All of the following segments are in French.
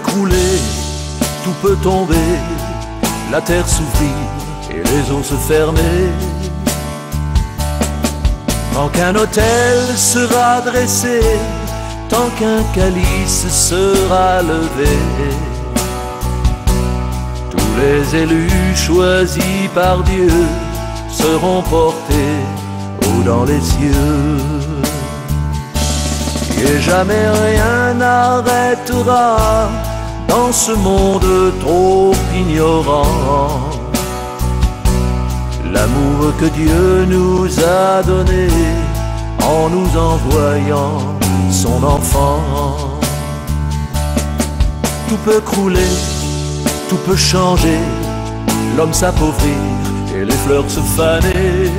crouler, tout peut tomber, la terre s'ouvrir et les eaux se fermer. Tant qu'un autel sera dressé, tant qu'un calice sera levé, tous les élus choisis par Dieu seront portés haut dans les cieux. Et jamais rien n'arrêtera dans ce monde trop ignorant l'amour que Dieu nous a donné en nous envoyant son enfant. Tout peut crouler, tout peut changer, l'homme s'appauvrir et les fleurs se faner.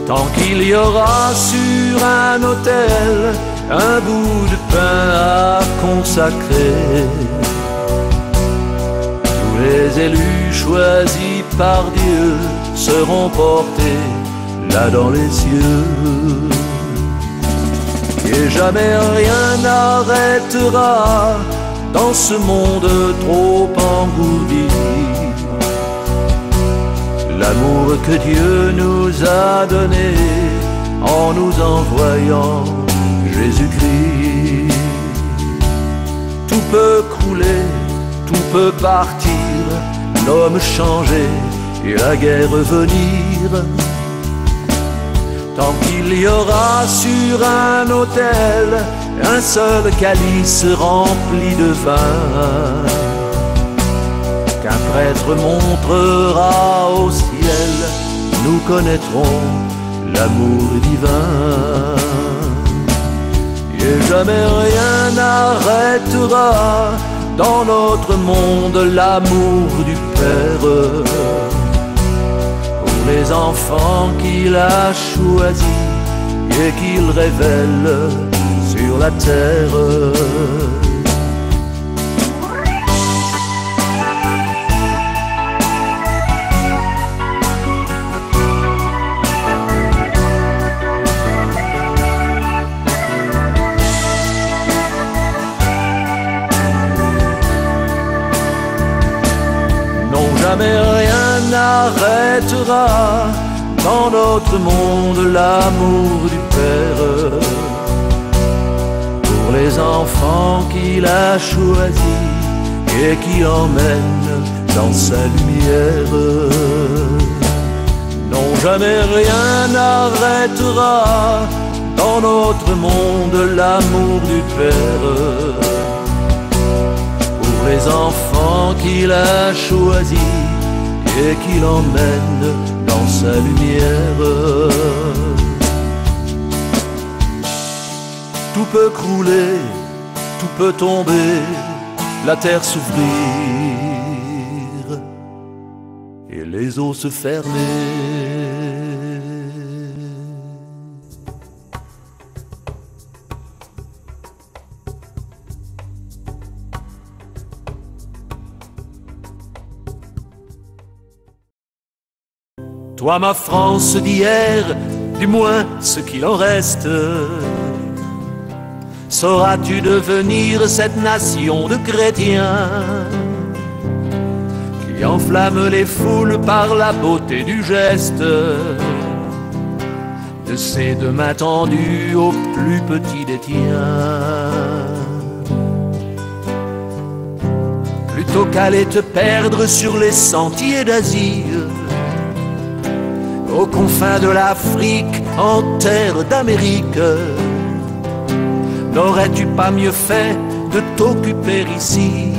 Tant qu'il y aura sur un autel un bout de pain à consacrer, tous les élus choisis par Dieu seront portés là dans les cieux. Et jamais rien n'arrêtera dans ce monde trop engourdi l'amour que Dieu nous a donné en nous envoyant Jésus-Christ. Tout peut crouler, tout peut partir, l'homme changer et la guerre venir. Tant qu'il y aura sur un autel un seul calice rempli de vin, qu'un prêtre montrera au ciel, nous connaîtrons l'amour divin. Et jamais rien n'arrêtera dans notre monde l'amour du Père pour les enfants qu'il a choisis et qu'il révèle sur la terre. Jamais rien n'arrêtera dans notre monde l'amour du Père pour les enfants qu'il a choisis et qui emmène dans sa lumière. Non, jamais rien n'arrêtera dans notre monde l'amour du Père pour les enfants qu'il a choisis et qui l'emmène dans sa lumière. Tout peut crouler, tout peut tomber, la terre s'ouvrir et les eaux se fermer. Toi ma France d'hier, du moins ce qu'il en reste, sauras-tu devenir cette nation de chrétiens qui enflamme les foules par la beauté du geste, de ses deux mains tendues au plus petit des tiens? Plutôt qu'aller te perdre sur les sentiers d'Asie, aux confins de l'Afrique, en terre d'Amérique, n'aurais-tu pas mieux fait de t'occuper ici,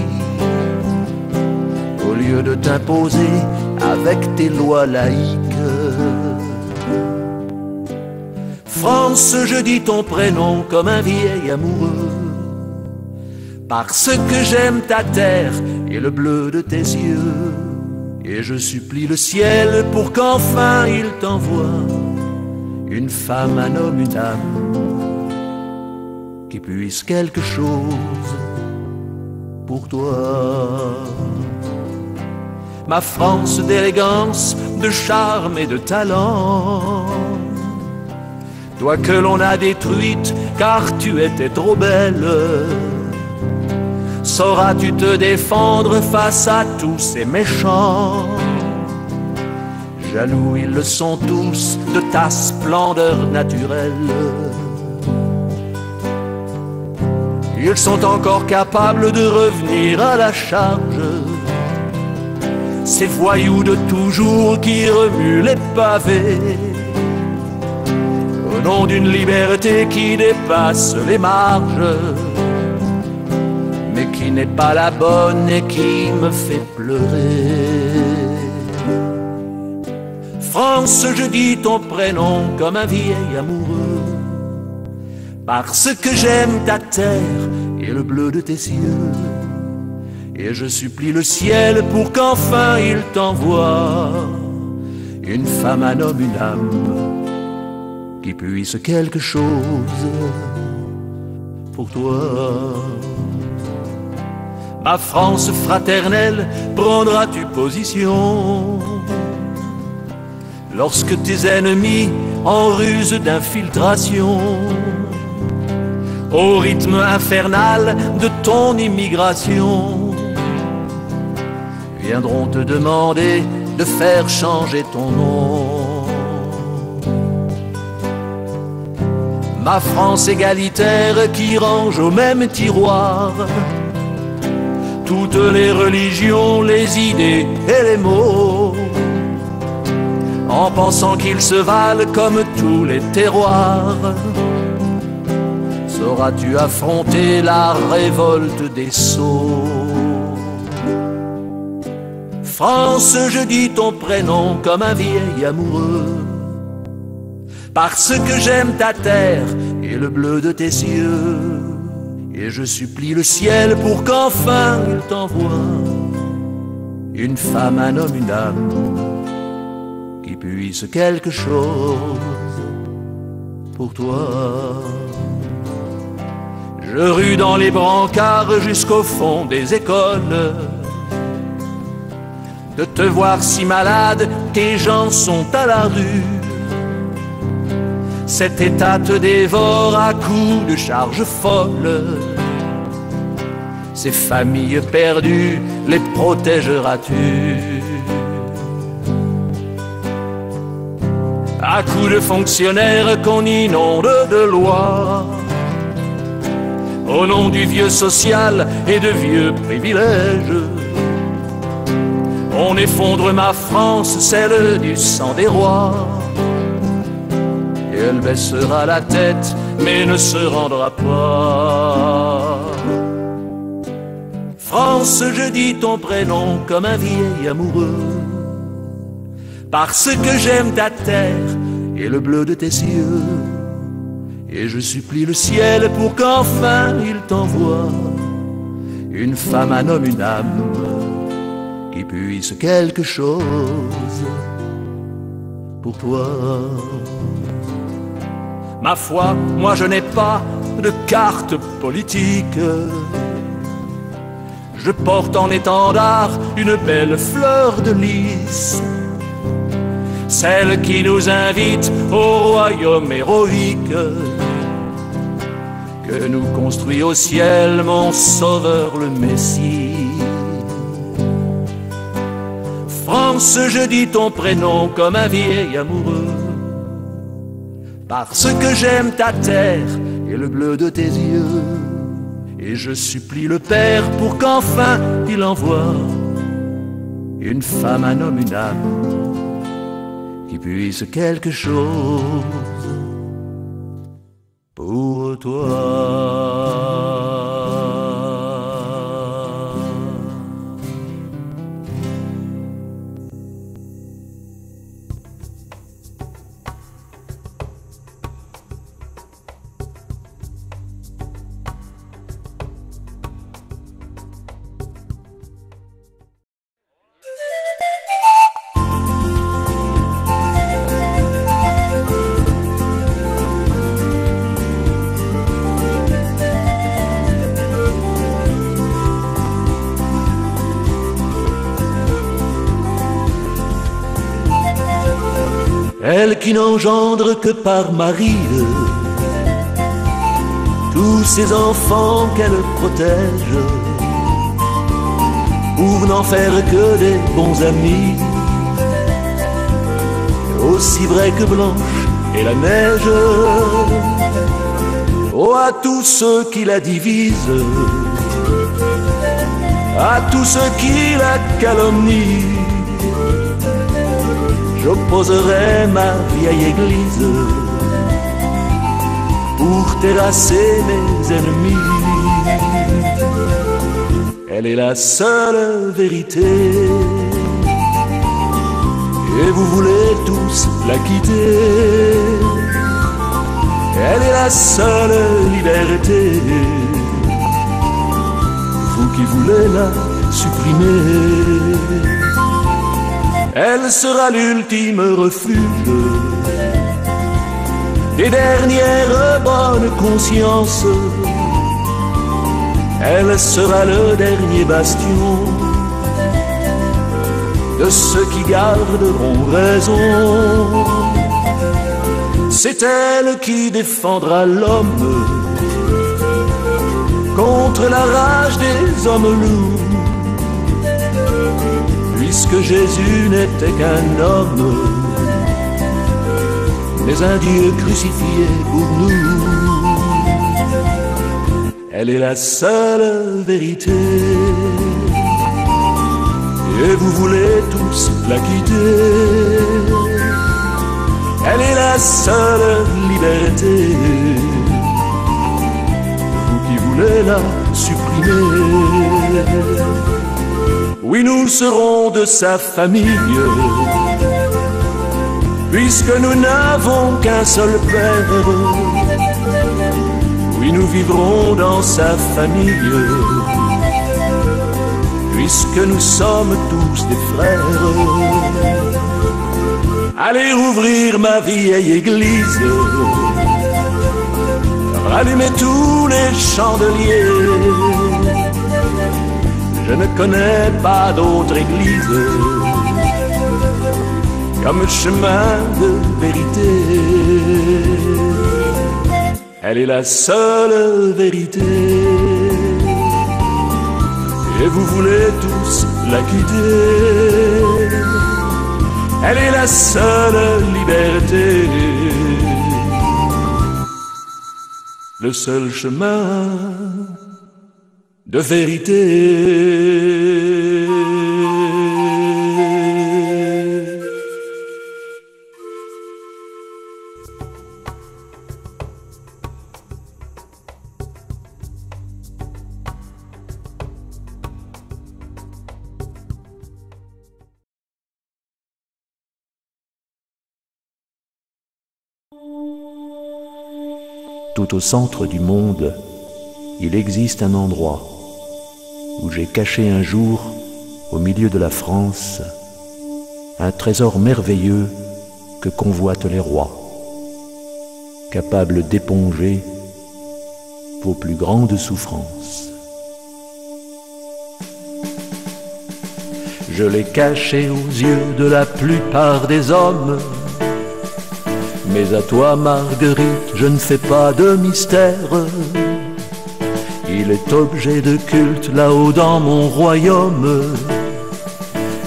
au lieu de t'imposer avec tes lois laïques? France, je dis ton prénom comme un vieil amoureux, parce que j'aime ta terre et le bleu de tes yeux. Et je supplie le ciel pour qu'enfin il t'envoie une femme, un homme, une âme qui puisse quelque chose pour toi. Ma France d'élégance, de charme et de talent, toi que l'on a détruite car tu étais trop belle, Sauras-tu te défendre face à tous ces méchants? Jaloux ils le sont tous de ta splendeur naturelle. Ils sont encore capables de revenir à la charge, ces voyous de toujours qui remuent les pavés, au nom d'une liberté qui dépasse les marges, mais qui n'est pas la bonne et qui me fait pleurer. France, je dis ton prénom comme un vieil amoureux, parce que j'aime ta terre et le bleu de tes yeux. Et je supplie le ciel pour qu'enfin il t'envoie une femme, un homme, une âme qui puisse quelque chose pour toi. Ma France fraternelle, prendras-tu position lorsque tes ennemis, en ruse d'infiltration, au rythme infernal de ton immigration, viendront te demander de faire changer ton nom? Ma France égalitaire qui range au même tiroir toutes les religions, les idées et les mots, en pensant qu'ils se valent comme tous les terroirs. Sauras-tu affronter la révolte des sots? France, je dis ton prénom comme un vieil amoureux, parce que j'aime ta terre et le bleu de tes yeux. Et je supplie le ciel pour qu'enfin il t'envoie une femme, un homme, une âme qui puisse quelque chose pour toi. Je rue dans les brancards jusqu'au fond des écoles, de te voir si malade, tes gens sont à la rue. Cet état te dévore à coups de charges folles. Ces familles perdues, les protégeras-tu? À coups de fonctionnaires qu'on inonde de lois, au nom du vieux social et de vieux privilèges, on effondre ma France, celle du sang des rois. Et elle baissera la tête, mais ne se rendra pas. France, je dis ton prénom comme un vieil amoureux, parce que j'aime ta terre et le bleu de tes yeux. Et je supplie le ciel pour qu'enfin il t'envoie une femme, un homme, une âme qui puisse quelque chose pour toi. Ma foi, moi je n'ai pas de carte politique. Je porte en étendard une belle fleur de lys, celle qui nous invite au royaume héroïque que nous construit au ciel mon sauveur le Messie. France, je dis ton prénom comme un vieil amoureux, parce que j'aime ta terre et le bleu de tes yeux. Et je supplie le Père pour qu'enfin il envoie une femme, un homme, une âme qui puisse quelque chose pour toi. Elle qui n'engendre que par Marie tous ces enfants qu'elle protège, pour n'en faire que des bons amis, aussi vrai que blanche est la neige. Oh, à tous ceux qui la divisent, à tous ceux qui la calomnient, j'opposerai ma vieille église pour terrasser mes ennemis. Elle est la seule vérité, et vous voulez tous la quitter. Elle est la seule liberté, vous qui voulez la supprimer. Elle sera l'ultime refuge des dernières bonnes consciences. Elle sera le dernier bastion de ceux qui garderont raison. C'est elle qui défendra l'homme contre la rage des hommes lourds, puisque Jésus n'était qu'un homme, mais un Dieu crucifié pour nous. Elle est la seule vérité, et vous voulez tous la quitter. Elle est la seule liberté, vous qui voulez la supprimer. Oui, nous serons de sa famille, puisque nous n'avons qu'un seul Père. Oui, nous vivrons dans sa famille, puisque nous sommes tous des frères. Allez ouvrir ma vieille église, rallumer tous les chandeliers. Je ne connais pas d'autre église comme chemin de vérité. Elle est la seule vérité, et vous voulez tous la quitter. Elle est la seule liberté, le seul chemin de vérité. Tout au centre du monde, il existe un endroit où j'ai caché un jour, au milieu de la France, un trésor merveilleux que convoitent les rois, capable d'éponger vos plus grandes souffrances. Je l'ai caché aux yeux de la plupart des hommes, mais à toi, Marguerite, je ne fais pas de mystère. Il est objet de culte là-haut dans mon royaume,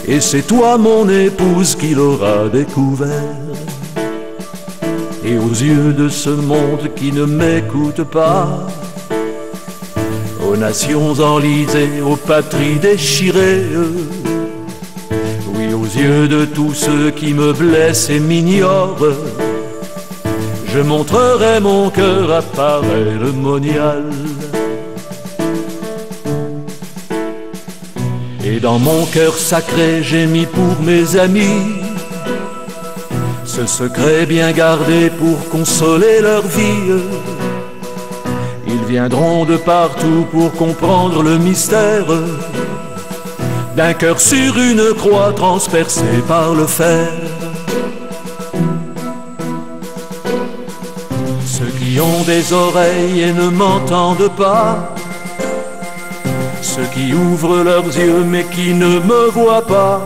et c'est toi, mon épouse, qui l'aura découvert. Et aux yeux de ce monde qui ne m'écoute pas, aux nations enlisées, aux patries déchirées, oui, aux yeux de tous ceux qui me blessent et m'ignorent, je montrerai mon cœur à pareil le monial. Et dans mon cœur sacré j'ai mis pour mes amis ce secret bien gardé pour consoler leur vie. Ils viendront de partout pour comprendre le mystère d'un cœur sur une croix transpercé par le fer. Ceux qui ont des oreilles et ne m'entendent pas, ceux qui ouvrent leurs yeux mais qui ne me voient pas,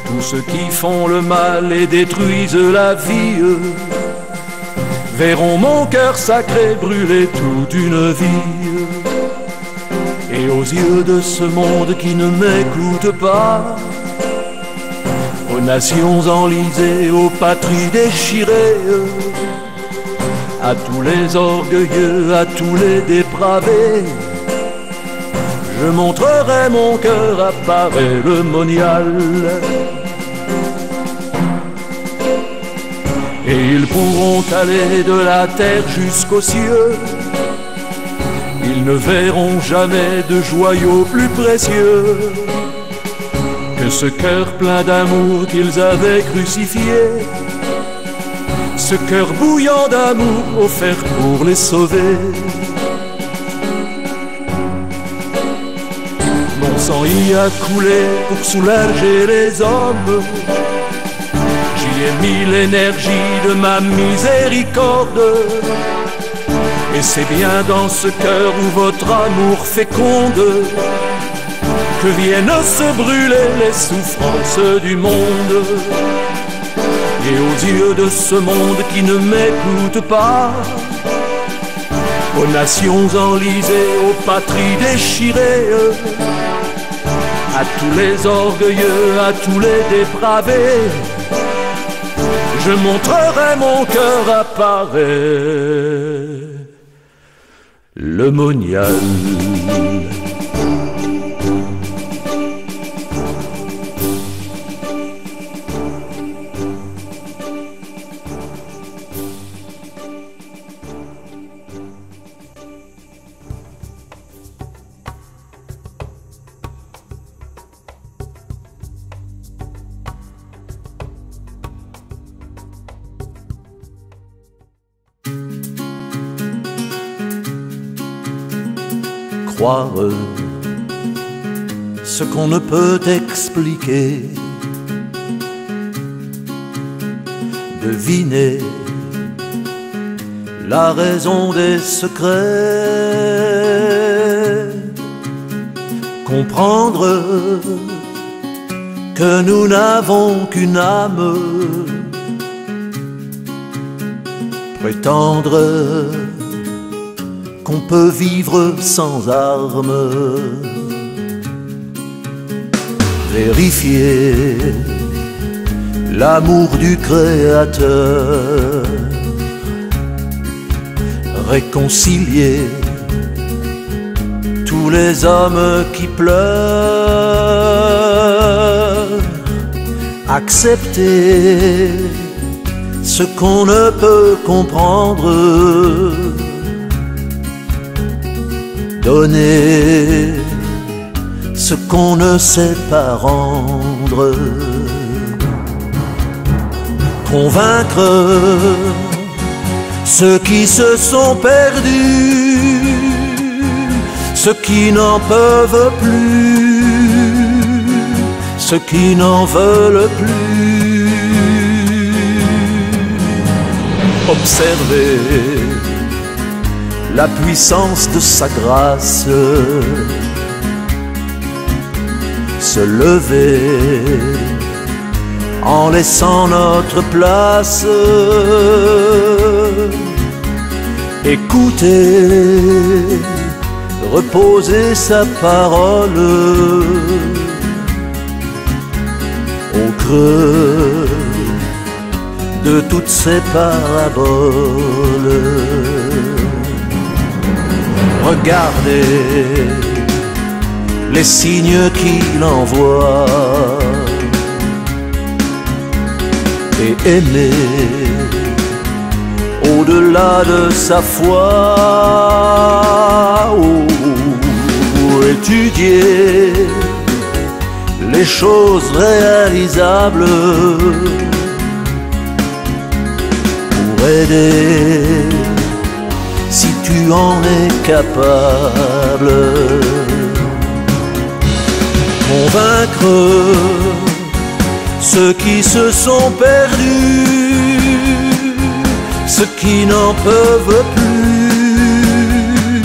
tous ceux qui font le mal et détruisent la vie, verront mon cœur sacré brûler toute une vie. Et aux yeux de ce monde qui ne m'écoute pas, aux nations enlisées, aux patries déchirées, à tous les orgueilleux, à tous les dépravés, je montrerai mon cœur à Paray-le-Monial. Et ils pourront aller de la terre jusqu'aux cieux, ils ne verront jamais de joyaux plus précieux que ce cœur plein d'amour qu'ils avaient crucifié, ce cœur bouillant d'amour offert pour les sauver. Mon sang y a coulé pour soulager les hommes, j'y ai mis l'énergie de ma miséricorde. Et c'est bien dans ce cœur où votre amour féconde que viennent se brûler les souffrances du monde. Et aux yeux de ce monde qui ne m'écoute pas, aux nations enlisées, aux patries déchirées, à tous les orgueilleux, à tous les dépravés, je montrerai mon cœur à Paray-le-Monial. Croire ce qu'on ne peut expliquer, deviner la raison des secrets, comprendre que nous n'avons qu'une âme, prétendre qu'on peut vivre sans armes, vérifier l'amour du Créateur, réconcilier tous les hommes qui pleurent, accepter ce qu'on ne peut comprendre, donner ce qu'on ne sait pas rendre, convaincre ceux qui se sont perdus, ceux qui n'en peuvent plus, ceux qui n'en veulent plus. Observer la puissance de sa grâce, se lever en laissant notre place, écouter, reposer sa parole au creux de toutes ces paraboles. Regardez les signes qu'il envoie et aimer au-delà de sa foi. Étudier les choses réalisables pour aider si tu en es capable, convaincre ceux qui se sont perdus, ceux qui n'en peuvent plus,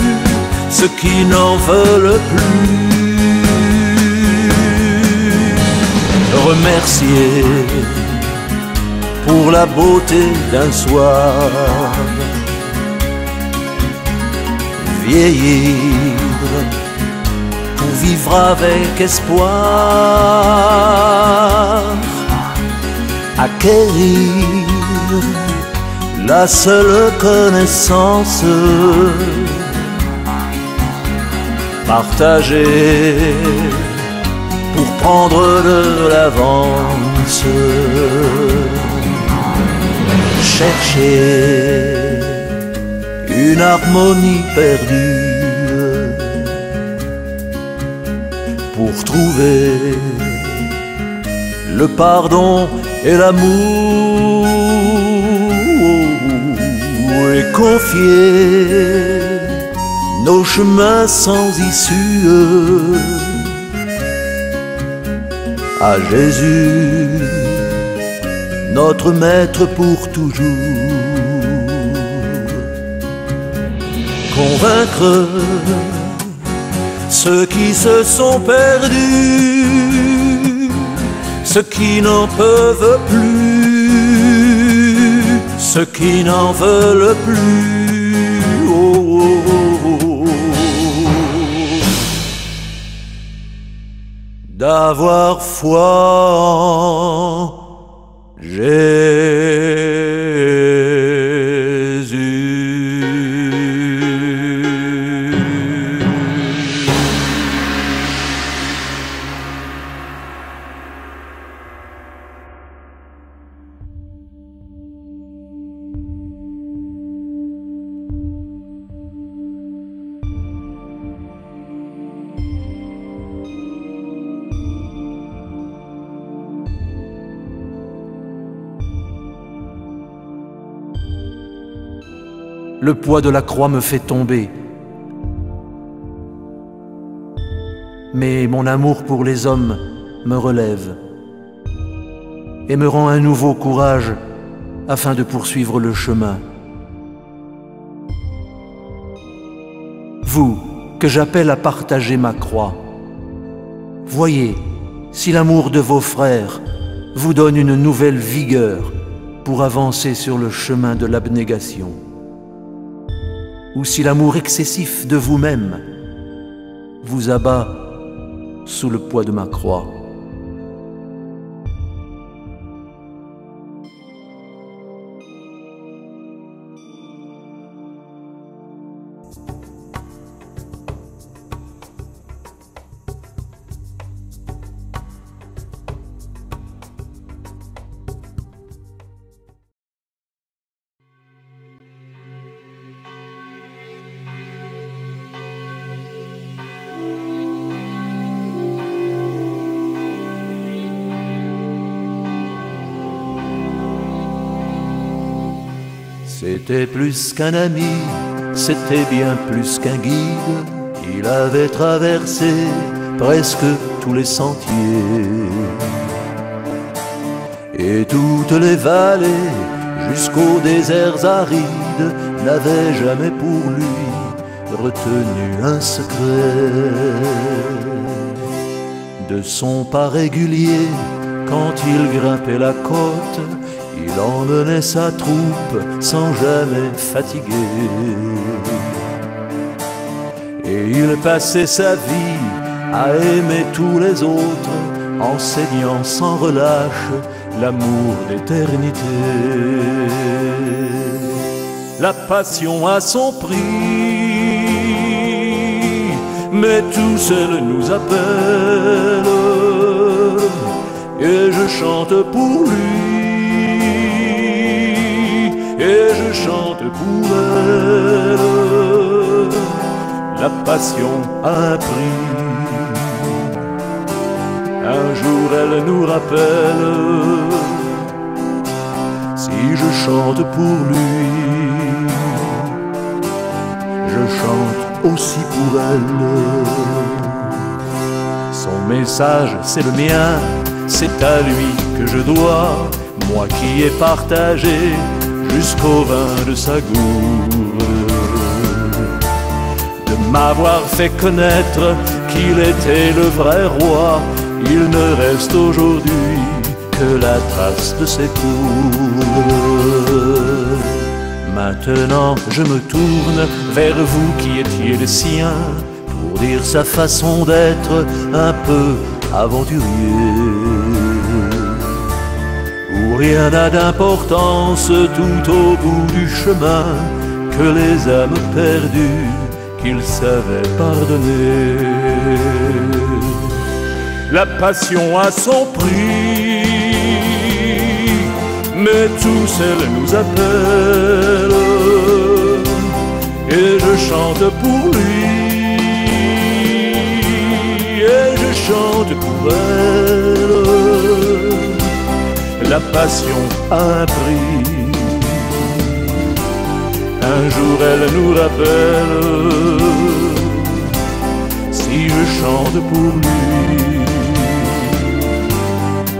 ceux qui n'en veulent plus. Remercier pour la beauté d'un soir, vieillir vivre avec espoir, acquérir la seule connaissance, partager pour prendre de l'avance, chercher une harmonie perdue pour trouver le pardon et l'amour, et confier nos chemins sans issue à Jésus, notre maître pour toujours. Convaincre ceux qui se sont perdus, ceux qui n'en peuvent plus, ceux qui n'en veulent plus. Oh, oh, oh, oh. D'avoir foi en Jésus. Le poids de la croix me fait tomber, mais mon amour pour les hommes me relève et me rend un nouveau courage afin de poursuivre le chemin. Vous, que j'appelle à partager ma croix, voyez si l'amour de vos frères vous donne une nouvelle vigueur pour avancer sur le chemin de l'abnégation, ou si l'amour excessif de vous-même vous abat sous le poids de ma croix. C'était plus qu'un ami, c'était bien plus qu'un guide. Il avait traversé presque tous les sentiers et toutes les vallées jusqu'aux déserts arides n'avaient jamais pour lui retenu un secret. De son pas régulier, quand il grimpait la côte, il emmenait sa troupe sans jamais fatiguer. Et il passait sa vie à aimer tous les autres, enseignant sans relâche l'amour d'éternité. La passion a son prix, mais tous elle nous appelle, et je chante pour lui. Et je chante pour elle. La passion a un prix. Un jour elle nous rappelle. Si je chante pour lui, je chante aussi pour elle. Son message c'est le mien, c'est à lui que je dois, moi qui ai partagé jusqu'au vin de sa gourde, de m'avoir fait connaître qu'il était le vrai roi. Il ne reste aujourd'hui que la trace de ses coudes. Maintenant je me tourne vers vous qui étiez les siens, pour découvrir sa façon d'être un peu aventurier, où rien n'a d'importance tout au bout du chemin, que les âmes perdues qu'il savait pardonner. La passion a son prix, mais tous elle nous appelle, et je chante pour lui, et je chante pour elle. La passion a un prix, un jour elle nous rappelle, si je chante pour lui,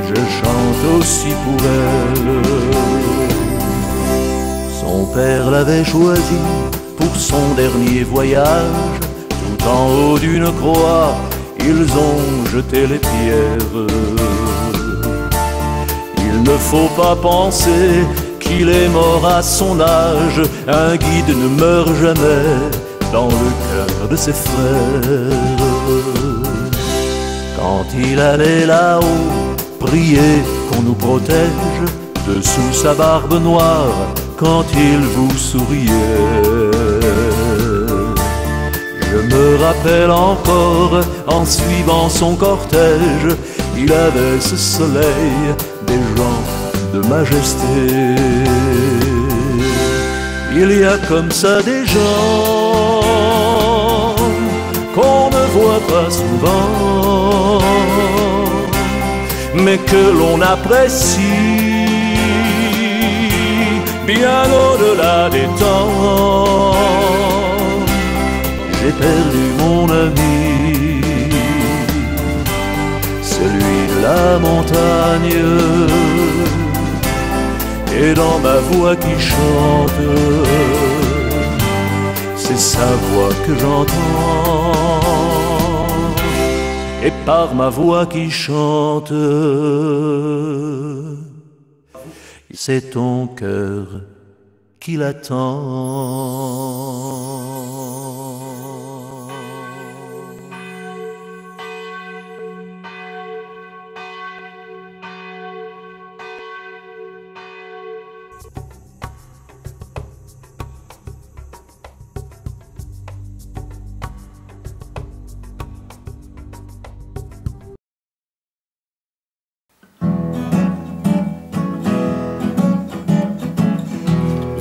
je chante aussi pour elle. Son père l'avait choisi pour son dernier voyage, tout en haut d'une croix, ils ont jeté les pierres. Il ne faut pas penser qu'il est mort à son âge, un guide ne meurt jamais dans le cœur de ses frères. Quand il allait là-haut, prier qu'on nous protège, dessous sa barbe noire, quand il vous souriait. Je me rappelle encore, en suivant son cortège, il avait ce soleil des gens de majesté. Il y a comme ça des gens qu'on ne voit pas souvent, mais que l'on apprécie bien au-delà des temps. J'ai perdu mon ami, celui de la montagne, et dans ma voix qui chante, c'est sa voix que j'entends, et par ma voix qui chante, c'est ton cœur qui l'attend.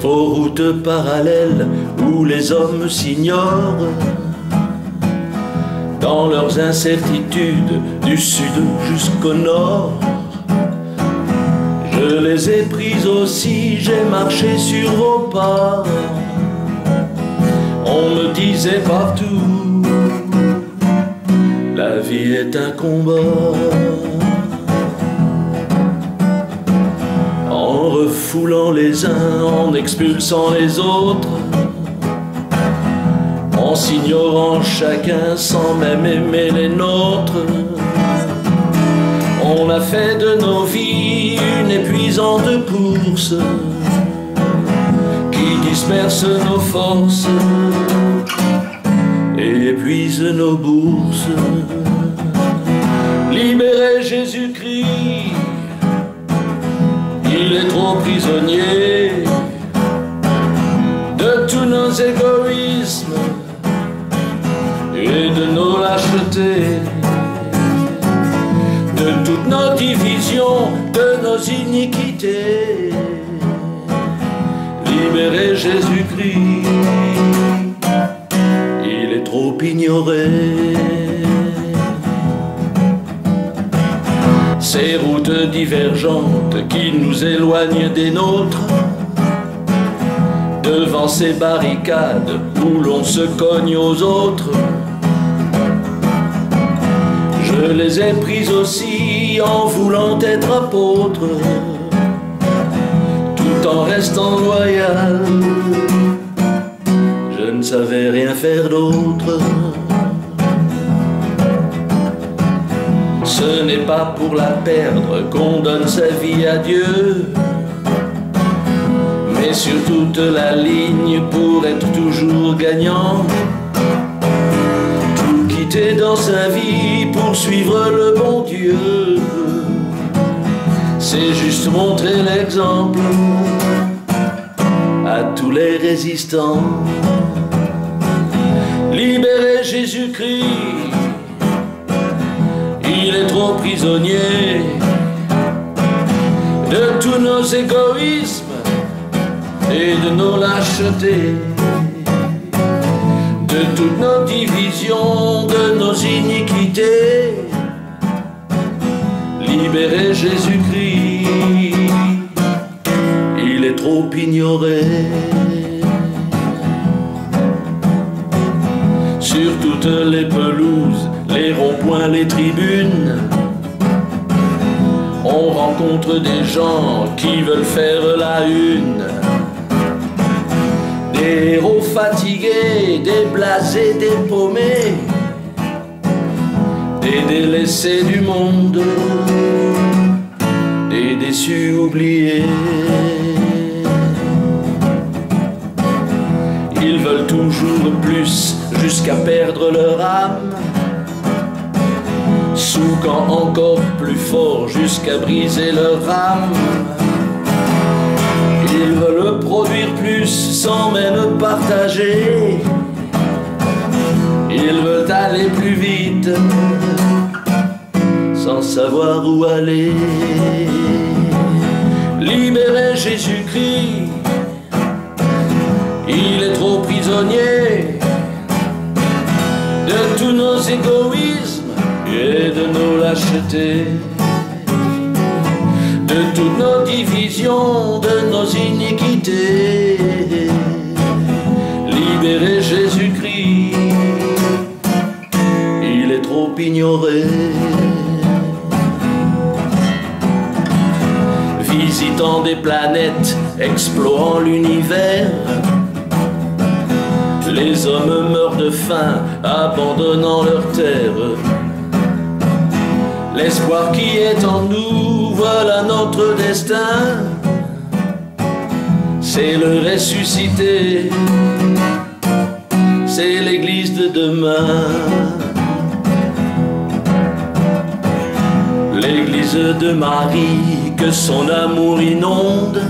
Aux routes parallèles où les hommes s'ignorent, dans leurs incertitudes du sud jusqu'au nord. Je les ai prises aussi, j'ai marché sur vos pas. On me disait partout, la vie est un combat. En refoulant les uns, en expulsant les autres, en s'ignorant chacun sans même aimer les nôtres. On a fait de nos vies une épuisante course qui disperse nos forces et épuise nos bourses. Libérez Jésus-Christ, il est trop prisonnier de tous nos égoïsmes et de nos lâchetés, de toutes nos divisions, de nos iniquités. Libérez Jésus-Christ, il est trop ignoré. Ces routes divergentes qui nous éloignent des nôtres, devant ces barricades où l'on se cogne aux autres. Je les ai prises aussi en voulant être apôtre, tout en restant loyal. Je ne savais rien faire d'autre. Ce n'est pas pour la perdre qu'on donne sa vie à Dieu, mais sur toute la ligne pour être toujours gagnant. Tout lutter dans sa vie pour suivre le bon Dieu. C'est juste montrer l'exemple à tous les résistants. Libérer Jésus-Christ, il est trop prisonnier de tous nos égoïsmes et de nos lâchetés, de toutes nos divisions, de nos iniquités. Libérer Jésus-Christ, il est trop ignoré. Sur toutes les pelouses, les ronds-points, les tribunes, on rencontre des gens qui veulent faire la une. Des héros fatigués, des blasés, des paumés, des délaissés du monde, des déçus oubliés. Ils veulent toujours plus jusqu'à perdre leur âme, souquant encore plus fort jusqu'à briser leur âme. Ils veulent produire plus sans même partager. Ils veulent aller plus vite sans savoir où aller. Libérer Jésus-Christ, il est trop prisonnier de tous nos égoïsmes et de nos lâchetés, de toutes nos divisions, de nos iniquités. Libérer Jésus-Christ, il est trop ignoré. Visitant des planètes, explorant l'univers, les hommes meurent de faim, abandonnant leur terre. L'espoir qui est en nous, voilà notre destin. C'est le ressuscité, c'est l'église de demain. L'église de Marie, que son amour inonde,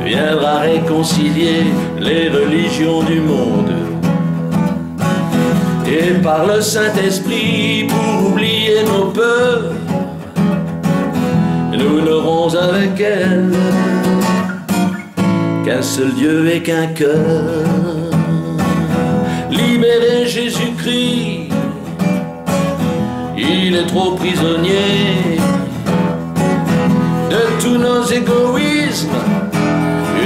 viendra réconcilier les religions du monde. Et par le Saint-Esprit, pour oublier nos peurs, nous n'aurons avec elle qu'un seul Dieu et qu'un cœur. Libérer Jésus-Christ, il est trop prisonnier de tous nos égoïsmes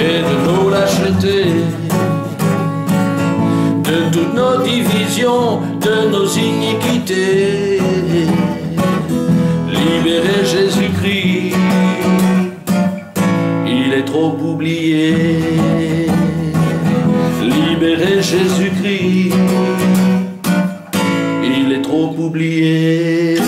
et de nos lâchetés, de toutes nos divisions, de nos iniquités. Libérer Jésus-Christ, il est trop oublié. Libérer Jésus-Christ, il est trop oublié.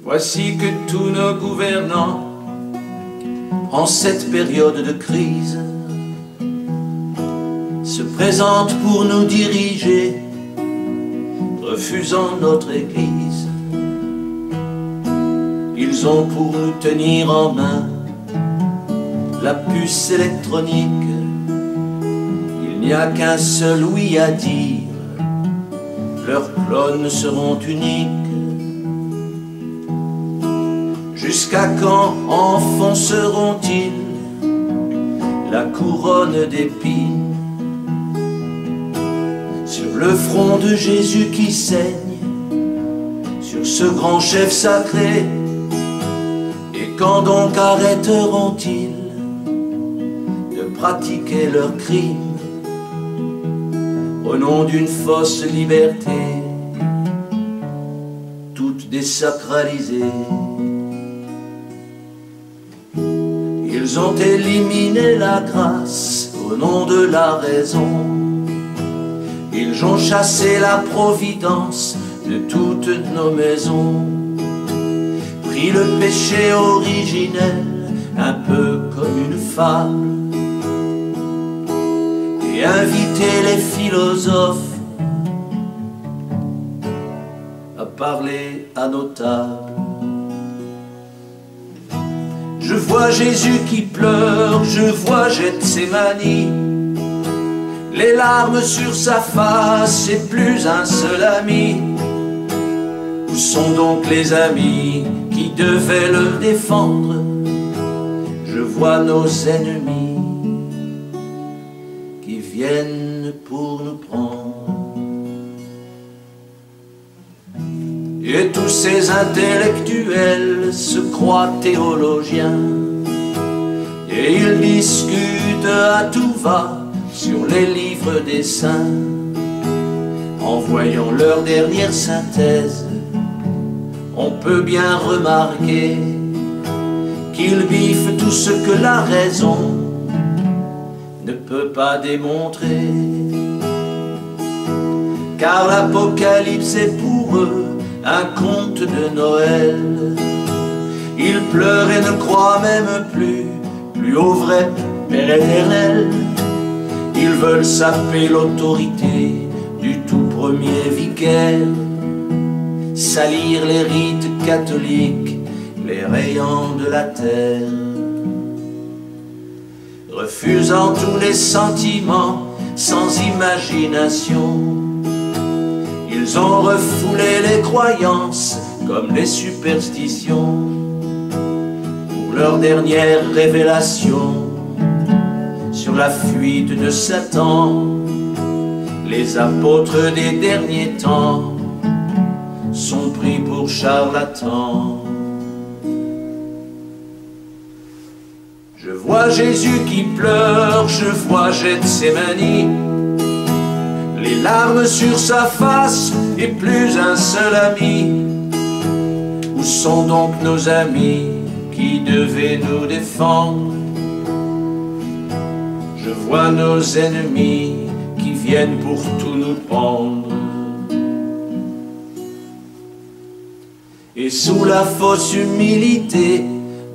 Voici que tous nos gouvernants, en cette période de crise, se présentent pour nous diriger, refusant notre Église. Ils ont pour nous tenir en main la puce électronique. Il n'y a qu'un seul oui à dire, leurs clones seront uniques. Jusqu'à quand enfonceront-ils la couronne d'épines sur le front de Jésus qui saigne, sur ce grand chef sacré? Et quand donc arrêteront-ils de pratiquer leurs crimes au nom d'une fausse liberté, toute des désacralisé. Ils ont éliminé la grâce au nom de la raison. Ils ont chassé la providence de toutes nos maisons, pris le péché originel un peu comme une fable, et invité les philosophes à parler à nos tables. Je vois Jésus qui pleure, je vois Gethsémani, les larmes sur sa face et plus un seul ami. Où sont donc les amis qui devaient le défendre? Je vois nos ennemis qui viennent pour nous prendre. Et tous ces intellectuels se croient théologiens, et ils discutent à tout va sur les livres des saints. En voyant leur dernière synthèse, on peut bien remarquer qu'ils biffent tout ce que la raison ne peut pas démontrer. Car l'Apocalypse est pour eux un conte de Noël. Ils pleurent et ne croient même plus au vrai Père éternel. Ils veulent saper l'autorité du tout premier vicaire, salir les rites catholiques, les rayons de la terre. Refusant tous les sentiments sans imagination, ils ont refoulé les croyances comme les superstitions. Pour leur dernière révélation sur la fuite de Satan, les apôtres des derniers temps sont pris pour charlatans. Je vois Jésus qui pleure, je vois Gethsémani, les larmes sur sa face et plus un seul ami. Où sont donc nos amis qui devaient nous défendre? Je vois nos ennemis qui viennent pour tout nous prendre. Et sous la fausse humilité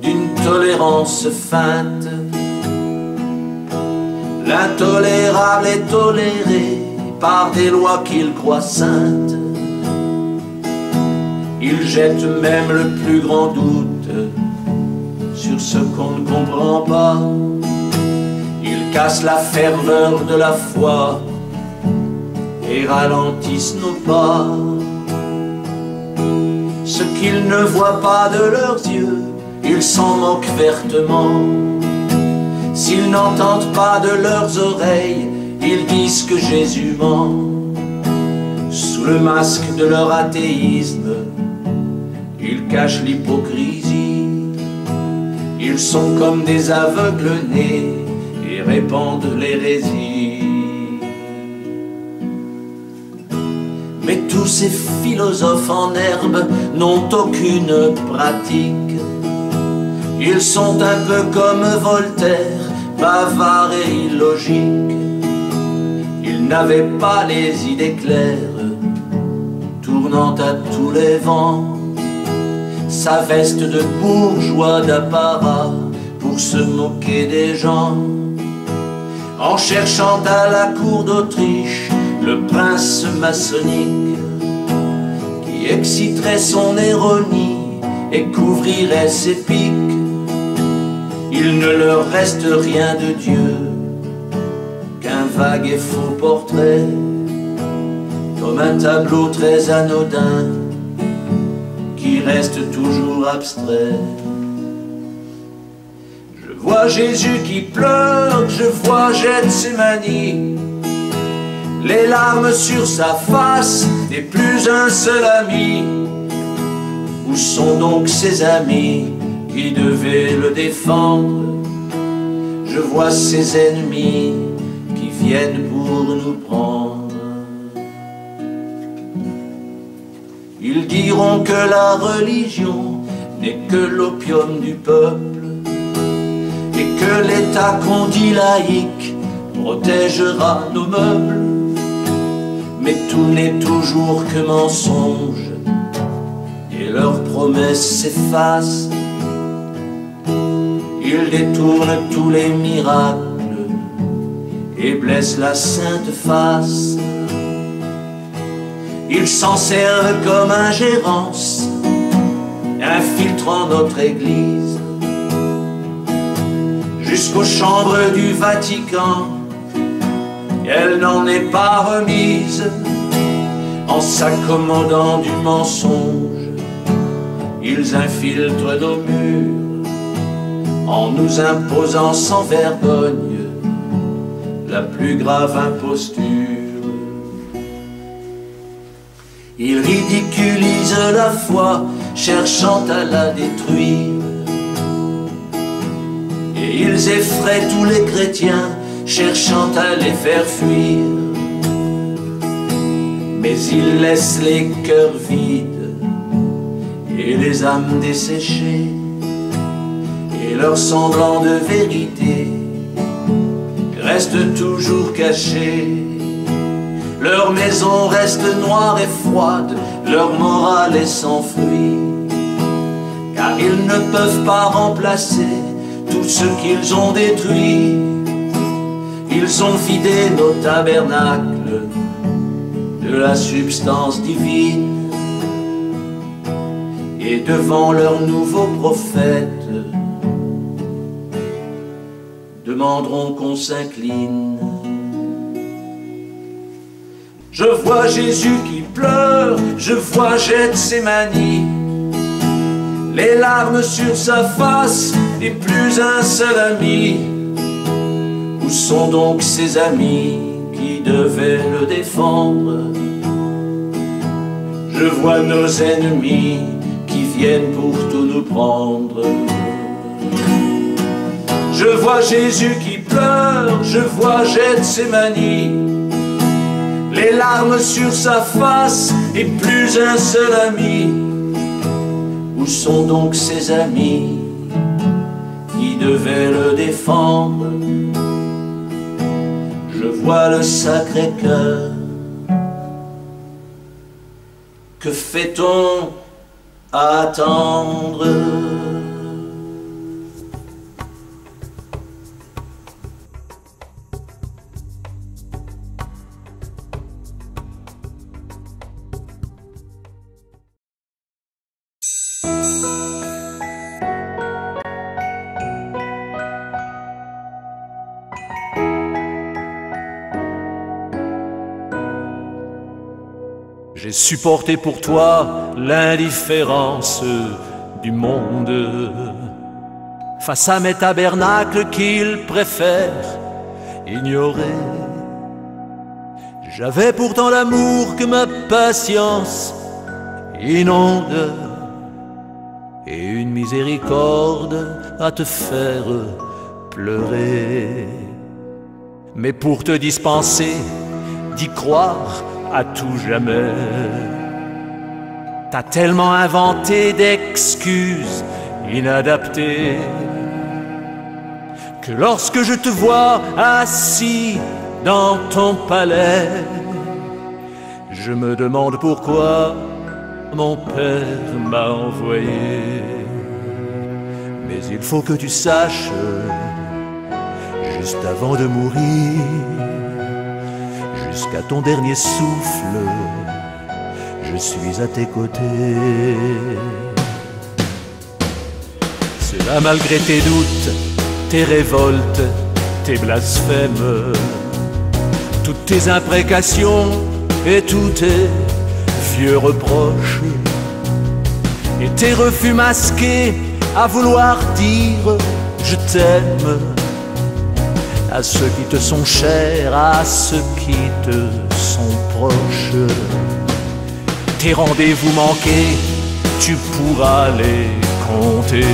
d'une tolérance feinte, l'intolérable est toléré par des lois qu'ils croient saintes. Ils jettent même le plus grand doute sur ce qu'on ne comprend pas. Ils cassent la ferveur de la foi et ralentissent nos pas. Ce qu'ils ne voient pas de leurs yeux, ils s'en moquent vertement. S'ils n'entendent pas de leurs oreilles, ils disent que Jésus ment. Sous le masque de leur athéisme, ils cachent l'hypocrisie. Ils sont comme des aveugles nés et répandent l'hérésie. Mais tous ces philosophes en herbe n'ont aucune pratique. Ils sont un peu comme Voltaire, bavards et illogiques. Ils n'avaient pas les idées claires, tournant à tous les vents, sa veste de bourgeois d'apparat pour se moquer des gens. En cherchant à la cour d'Autriche le prince maçonnique qui exciterait son ironie et couvrirait ses piques, il ne leur reste rien de Dieu qu'un vague et faux portrait, comme un tableau très anodin qui reste toujours abstrait. Je vois Jésus qui pleure, je vois Gethsémani, les larmes sur sa face et plus un seul ami. Où sont donc ses amis qui devaient le défendre? Je vois ses ennemis qui viennent pour nous prendre. Ils diront que la religion n'est que l'opium du peuple et que l'État qu'on dit laïque protégera nos meubles. Mais tout n'est toujours que mensonge et leurs promesses s'effacent. Ils détournent tous les miracles et blessent la sainte face. Ils s'en servent comme ingérence, infiltrant notre Église jusqu'aux chambres du Vatican. Elle n'en est pas remise. En s'accommodant du mensonge, ils infiltrent nos murs, en nous imposant sans vergogne la plus grave imposture. Ils ridiculisent la foi, cherchant à la détruire, et ils effraient tous les chrétiens, cherchant à les faire fuir. Mais ils laissent les cœurs vides et les âmes desséchées, et leur semblant de vérité reste toujours caché. Leur maison reste noire et froide, leur morale est sans fruit, car ils ne peuvent pas remplacer tout ce qu'ils ont détruit. Ils ont vidé nos tabernacles de la substance divine, et devant leurs nouveaux prophètes demanderont qu'on s'incline. Je vois Jésus qui pleure, je vois Gethsémani, les larmes sur sa face et plus un seul ami. Où sont donc ses amis qui devaient le défendre? Je vois nos ennemis qui viennent pour tout nous prendre. Je vois Jésus qui pleure, je vois Gethsémani, les larmes sur sa face et plus un seul ami. Où sont donc ses amis qui devaient le défendre? Je vois le Sacré-Cœur. Que fait-on à attendre? J'ai supporté pour toi l'indifférence du monde face à mes tabernacles qu'ils préfèrent ignorer. J'avais pourtant l'amour que ma patience inonde et une miséricorde à te faire pleurer. Mais pour te dispenser d'y croire à tout jamais, t'as tellement inventé d'excuses inadaptées que lorsque je te vois assis dans ton palais, je me demande pourquoi mon père m'a envoyé. Mais il faut que tu saches, juste avant de mourir, jusqu'à ton dernier souffle, je suis à tes côtés. Cela malgré tes doutes, tes révoltes, tes blasphèmes, toutes tes imprécations et tous tes vieux reproches, et tes refus masqués à vouloir dire je t'aime à ceux qui te sont chers, à ceux qui te sont proches. Tes rendez-vous manqués, tu pourras les compter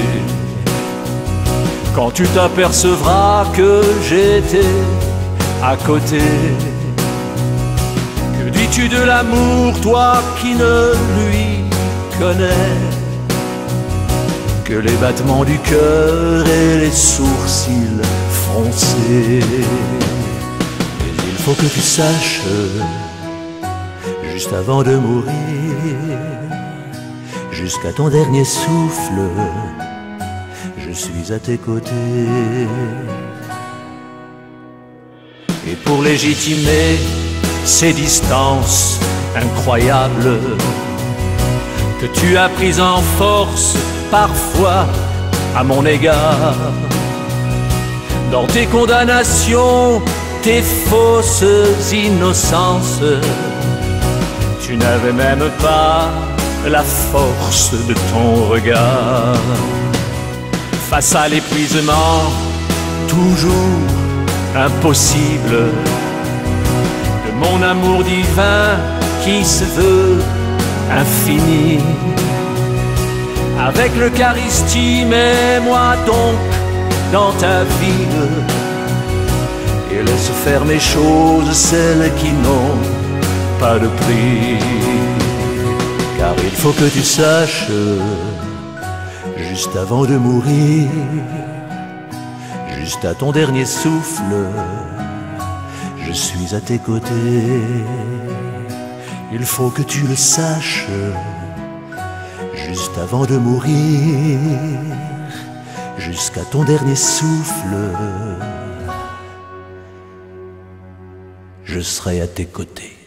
quand tu t'apercevras que j'étais à côté. Que dis-tu de l'amour, toi qui ne lui connais que les battements du cœur et les sourcils froncés. Mais il faut que tu saches, juste avant de mourir, jusqu'à ton dernier souffle, je suis à tes côtés. Et pour légitimer ces distances incroyables que tu as prises en force parfois à mon égard, dans tes condamnations, tes fausses innocences, tu n'avais même pas la force de ton regard. Face à l'épuisement toujours impossible de mon amour divin qui se veut infini, avec l'Eucharistie, mets-moi donc dans ta ville et laisse faire mes choses, celles qui n'ont pas de prix. Car il faut que tu saches, juste avant de mourir, juste à ton dernier souffle, je suis à tes côtés. Il faut que tu le saches, juste avant de mourir, jusqu'à ton dernier souffle, je serai à tes côtés.